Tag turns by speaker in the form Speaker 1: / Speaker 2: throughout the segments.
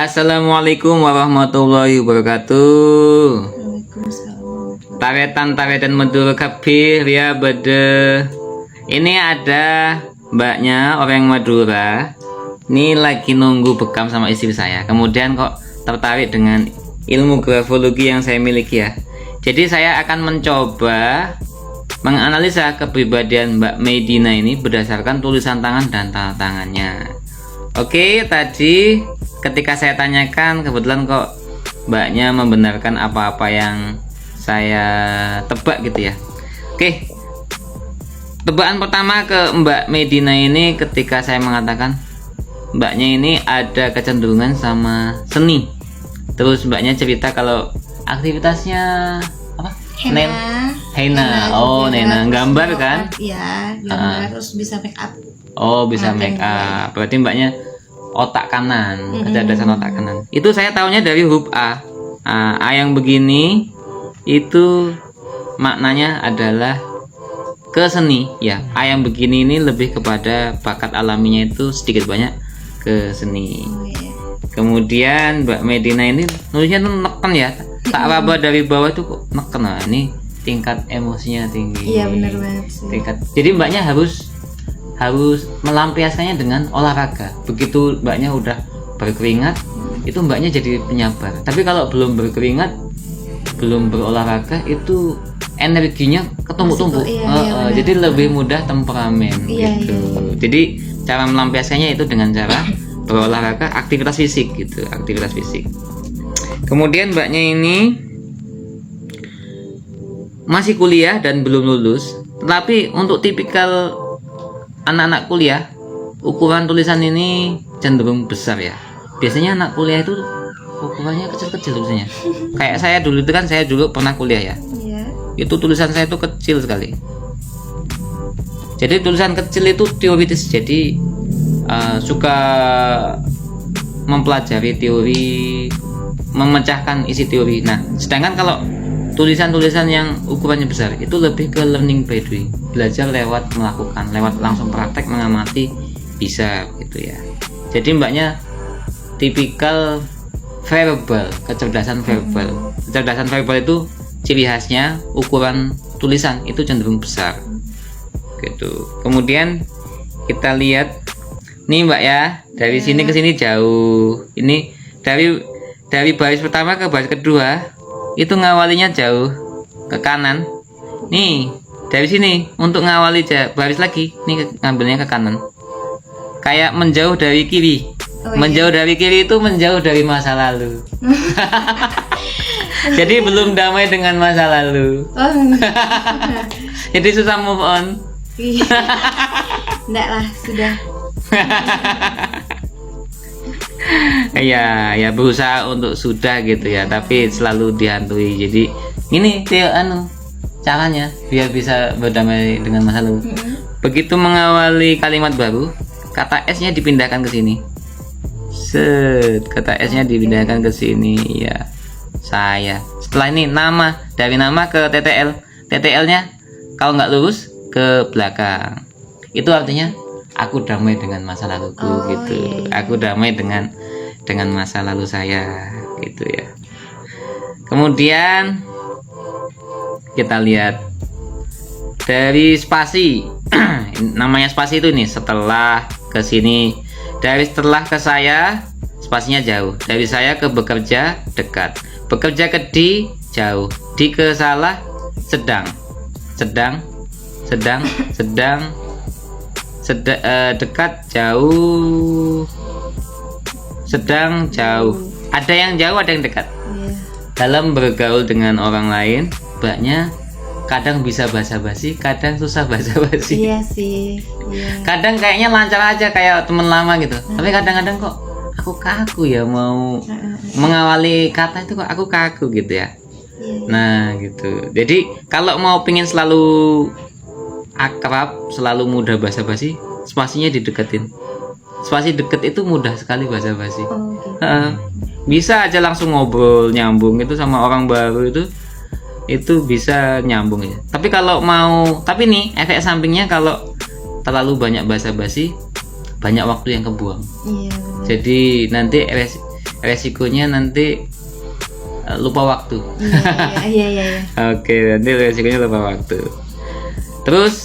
Speaker 1: Assalamualaikum warahmatullahi wabarakatuh.
Speaker 2: Waalaikumsalam.
Speaker 1: Taretan Madura kabeh ya bade. Ini ada mbaknya orang Madura. Ini lagi nunggu bekam sama istri saya. Kemudian kok tertarik dengan ilmu grafologi yang saya miliki ya. Jadi saya akan mencoba menganalisa kepribadian Mbak Medina ini berdasarkan tulisan tangan dan tanda tangannya. Oke, tadi ketika saya tanyakan kebetulan kok mbaknya membenarkan apa-apa yang saya tebak gitu ya. Oke, tebakan pertama ke Mbak Medina ini ketika saya mengatakan mbaknya ini ada kecenderungan sama seni. Terus mbaknya cerita kalau aktivitasnya apa? Henna. Oh, Nena gambar kan?
Speaker 2: Iya, gambar terus bisa make up.
Speaker 1: Oh, bisa make up. Berarti mbaknya otak kanan, kecerdasan otak kanan. Itu saya tahunya dari huruf A. A yang begini itu maknanya adalah ke seni ya. A yang begini ini lebih kepada bakat alaminya itu sedikit banyak ke seni. Kemudian Mbak Medina ini nulisnya tuh neken ya. Tak raba dari bawah tuh kok neken. Nah, ini tingkat emosinya tinggi.
Speaker 2: Iya, benar banget sih.
Speaker 1: Jadi mbaknya harus melampiaskannya dengan olahraga. Begitu mbaknya udah berkeringat, itu mbaknya jadi penyabar. Tapi kalau belum berkeringat, belum berolahraga, itu energinya ketumpuk-tumpuk.
Speaker 2: Iya,
Speaker 1: jadi lebih mudah temperamen gitu. Jadi cara melampiaskannya itu dengan cara berolahraga, aktivitas fisik gitu, aktivitas fisik. Kemudian mbaknya ini masih kuliah dan belum lulus, tetapi untuk tipikal anak-anak kuliah ukuran tulisan ini cenderung besar ya. Biasanya anak kuliah itu ukurannya kecil-kecil tulisannya. Kayak saya dulu itu kan, saya dulu pernah kuliah ya.
Speaker 2: Iya.
Speaker 1: Itu tulisan saya itu kecil sekali. Jadi tulisan kecil itu teoritis, jadi suka mempelajari teori, memecahkan isi teori. Nah, sedangkan kalau tulisan-tulisan yang ukurannya besar itu lebih ke learning by doing, belajar lewat melakukan, lewat langsung praktek mengamati bisa gitu ya. Jadi mbaknya tipikal verbal, kecerdasan verbal. Kecerdasan verbal itu ciri khasnya ukuran tulisan itu cenderung besar gitu. Kemudian kita lihat nih mbak ya, dari sini ke sini jauh. Ini dari baris pertama ke baris kedua itu ngawalinya jauh ke kanan. Nih dari sini untuk ngawali baris lagi nih ngambilnya ke kanan, kayak menjauh dari kiri. Menjauh dari kiri itu menjauh dari masa lalu. Jadi belum damai dengan masa lalu. Jadi susah move on.
Speaker 2: Enggak lah, sudah.
Speaker 1: Ya berusaha untuk sudah gitu ya, tapi selalu dihantui. Jadi ini caranya biar bisa berdamai dengan masa lalu. Begitu mengawali kalimat baru, kata S-nya dipindahkan ke sini. Kata S-nya dipindahkan ke sini ya. Saya. Setelah ini nama, dari nama ke TTL. TTL-nya kalau nggak lurus ke belakang. Itu artinya aku damai dengan masa laluku gitu. Aku damai dengan masa lalu saya gitu ya. Kemudian kita lihat dari spasi. Namanya spasi itu nih, setelah ke sini. Dari setelah ke saya, spasinya jauh. Dari saya ke bekerja, dekat. Bekerja ke di, jauh. Di ke salah, sedang. Dekat, jauh, sedang, jauh. Ada yang jauh, ada yang dekat. Dalam bergaul dengan orang lain, mbaknya kadang bisa basa-basi, kadang susah basa-basi.
Speaker 2: Iya sih. Iya.
Speaker 1: Kadang kayaknya lancar aja kayak temen lama gitu. Tapi kadang-kadang kok aku kaku ya, mau mengawali kata itu kok aku kaku gitu ya. Nah gitu. Jadi kalau mau pingin selalu akrab, selalu mudah basa-basi, spasinya dideketin. Spasi deket itu mudah sekali basa-basi. Bisa aja langsung ngobrol nyambung itu sama orang baru itu bisa nyambung ya. Tapi kalau tapi nih efek sampingnya kalau terlalu banyak basa-basi, banyak waktu yang kebuang.
Speaker 2: Iya.
Speaker 1: Jadi nanti resikonya nanti lupa waktu.
Speaker 2: Iya.
Speaker 1: Oke, nanti resikonya lupa waktu. Terus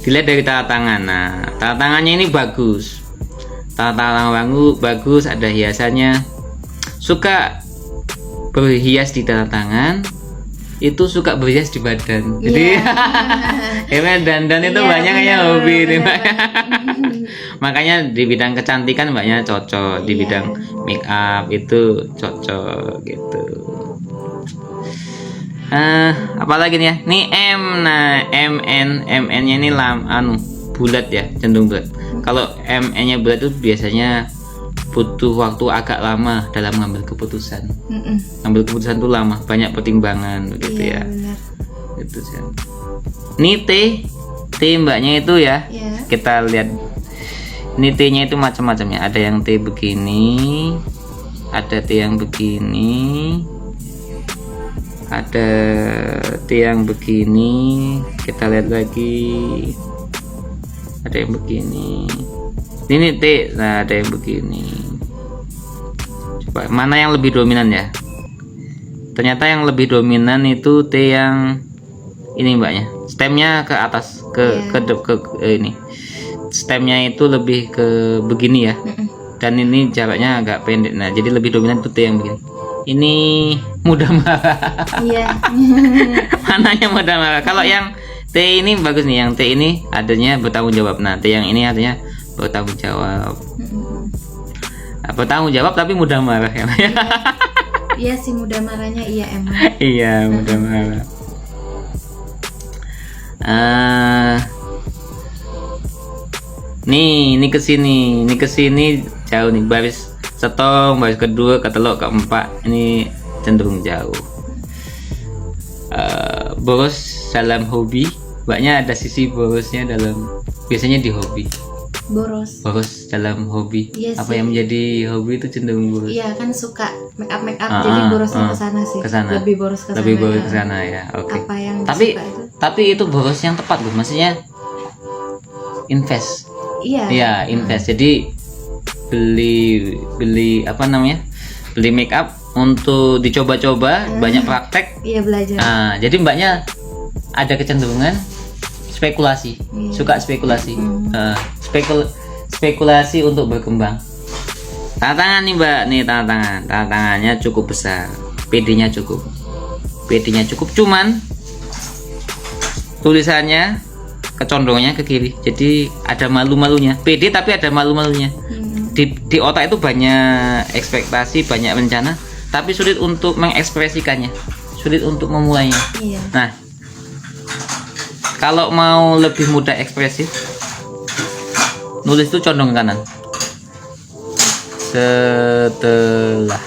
Speaker 1: dilihat dari tata tangan. Nah, tata tangannya ini bagus. Tata tangan bagus, ada hiasannya. Suka berhias di tata tangan, itu suka berhias di badan. Jadi emang dandan itu banyak yang hobi ini, Mbak. Makanya di bidang kecantikan mbaknya cocok, di bidang make up itu cocok gitu. Apalagi nih ya, nih M, nah MN-nya ini bulat ya, cenderung bulat. Kalau MN-nya bulat itu biasanya butuh waktu agak lama dalam mengambil keputusan. Ngambil keputusan tuh lama, banyak pertimbangan begitu ya.
Speaker 2: Benar.
Speaker 1: Itu sih. Ini T mbaknya itu ya. Kita lihat. Ini T-nya itu macam-macamnya. Ada yang T begini, ada T yang begini, ada T yang begini. Kita lihat lagi. Ada yang begini. Ini T, nah ada yang begini. Coba mana yang lebih dominan ya? Ternyata yang lebih dominan itu T yang ini mbaknya. Stemnya ke atas, ke ini. Stemnya itu lebih ke begini ya. Dan ini jaraknya agak pendek. Nah, jadi lebih dominan itu T yang begini. Ini mudah marah. Iya. Mananya mudah marah. Kalau yang T ini bagus nih. Yang T ini adanya bertanggung jawab. Nah, T yang ini adanya bertanggung jawab. Bertanggung jawab tapi mudah marah ya.
Speaker 2: Iya sih, mudah marahnya iya emang.
Speaker 1: Iya, mudah marah. Ini ke sini jauh nih, baris setong, baris kedua, ketelok, keempat ini cenderung jauh. Boros dalam hobi, mbaknya ada sisi borosnya biasanya di hobi. Boros dalam hobi. Apa yang menjadi hobi itu cenderung boros.
Speaker 2: Iya kan, suka make up jadi borosnya ke sana sih. Lebih boros ke sana
Speaker 1: ya. Oke.
Speaker 2: Apa yang
Speaker 1: tapi itu boros yang tepat loh, maksudnya invest. Iya, invest. Jadi beli apa namanya? Beli make up untuk dicoba-coba, banyak praktek.
Speaker 2: Iya, belajar.
Speaker 1: Jadi mbaknya ada kecenderungan spekulasi, suka spekulasi. Spekulasi untuk berkembang. Tantangan nih mbak, nih tantangannya cukup besar. PD-nya cukup, cuman tulisannya kecondongannya ke kiri, jadi ada malu-malunya. PD tapi ada malu-malunya. Di otak itu banyak ekspektasi, banyak rencana, tapi sulit untuk mengekspresikannya, sulit untuk memulainya. Nah, kalau mau lebih mudah ekspresif, nulis itu condong ke kanan. Setelah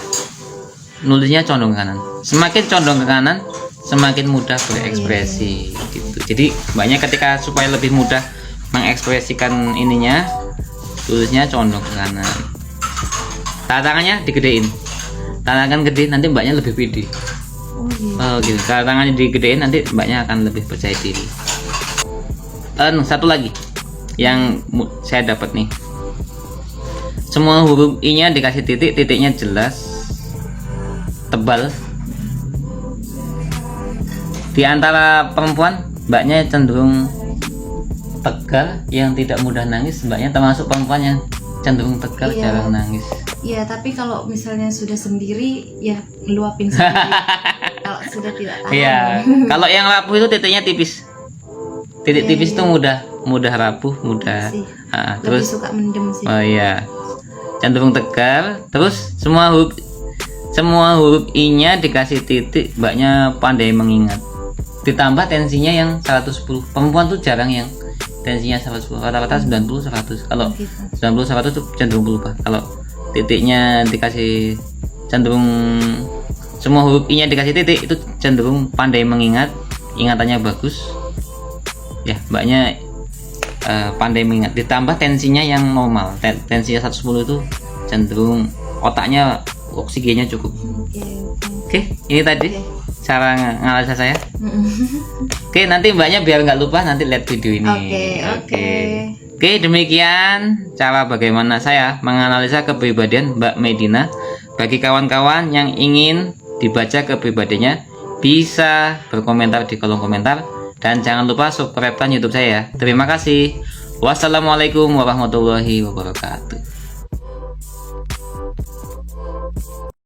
Speaker 1: nulisnya condong ke kanan, semakin condong ke kanan semakin mudah berekspresi gitu. Jadi banyak ketika supaya lebih mudah mengekspresikan ininya, tulisnya condong ke kanan. Tangannya digedein, tangan gede nanti mbaknya lebih pede. Gitu. Tangannya digedein nanti mbaknya akan lebih percaya diri. Satu lagi yang saya dapat nih, semua huruf I-nya dikasih titik, titiknya jelas, tebal. Di antara perempuan, mbaknya cenderung tegar, yang tidak mudah nangis. Mbaknya termasuk perempuan yang cenderung tegar, jarang nangis.
Speaker 2: Iya, tapi kalau misalnya sudah sendiri, ya ngeluapin sendiri. Kalau sudah tidak tahan.
Speaker 1: Iya. Kalau yang rapuh itu titiknya tipis. Titik tipis itu mudah rapuh, mudah.
Speaker 2: Terus lebih suka mendem sih.
Speaker 1: Oh iya. Cenderung tegar. Terus semua huruf I-nya dikasih titik, mbaknya pandai mengingat. Ditambah tensinya yang 110. Perempuan tuh jarang yang tensinya 110. Rata-rata 90 100. Kalau 90 100 tuh cenderung lupa. Kalau titiknya dikasih cenderung, semua huruf I-nya dikasih titik, itu cenderung pandai mengingat, ingatannya bagus. Ya, mbaknya pandai mengingat. Ditambah tensinya yang normal. Tensinya 110 itu cenderung otaknya, oksigennya cukup. Oke, ini tadi cara nganalisa saya. Oke, nanti mbaknya biar nggak lupa nanti lihat video ini.
Speaker 2: Oke.
Speaker 1: Oke, demikian cara bagaimana saya menganalisa kepribadian Mbak Medina. Bagi kawan-kawan yang ingin dibaca kepribadiannya, bisa berkomentar di kolom komentar. Dan jangan lupa subscribe YouTube saya. Terima kasih. Wassalamualaikum warahmatullahi wabarakatuh.